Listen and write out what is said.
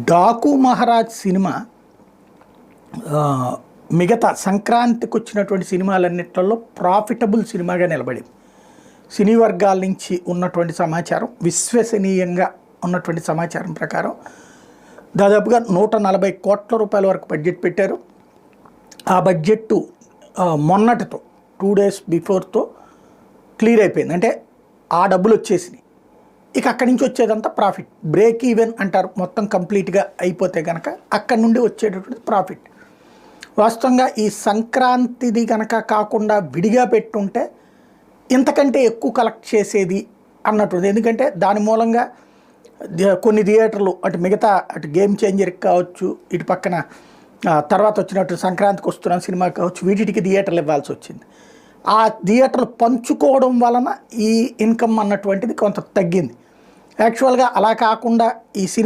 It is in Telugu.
డాకు మహారాజ్ సినిమా మిగతా సంక్రాంతికి వచ్చినటువంటి సినిమాలన్నిట్లలో ప్రాఫిటబుల్ సినిమాగా నిలబడింది. సినీ వర్గాల నుంచి ఉన్నటువంటి సమాచారం, విశ్వసనీయంగా ఉన్నటువంటి సమాచారం ప్రకారం దాదాపుగా 140 కోట్ల రూపాయల వరకు బడ్జెట్ పెట్టారు. ఆ బడ్జెట్ మొన్నటితో 2 days బిఫోర్తో క్లియర్ అయిపోయింది. అంటే ఆ డబ్బులు వచ్చేసినాయి. ఇక అక్కడి నుంచి వచ్చేదంతా ప్రాఫిట్. బ్రేక్ ఈవెన్ అంటారు, మొత్తం కంప్లీట్గా అయిపోతే కనుక అక్కడి నుండి వచ్చేటటువంటి ప్రాఫిట్. వాస్తవంగా ఈ సంక్రాంతిది కనుక కాకుండా విడిగా పెట్టుంటే ఇంతకంటే ఎక్కువ కలెక్ట్ చేసేది అన్నట్టుంది. ఎందుకంటే దాని మూలంగా కొన్ని థియేటర్లు అటు మిగతా అటు గేమ్ చేంజర్కి కావచ్చు, ఇటు పక్కన తర్వాత వచ్చినట్టు సంక్రాంతికి వస్తున్న సినిమా కావచ్చు, వీటికి థియేటర్లు ఇవ్వాల్సి వచ్చింది. ఆ థియేటర్లు పంచుకోవడం వలన ఈ ఇన్కమ్ అన్నటువంటిది కొంత తగ్గింది. యాక్చువల్గా అలా కాకుండా ఈ సినిమా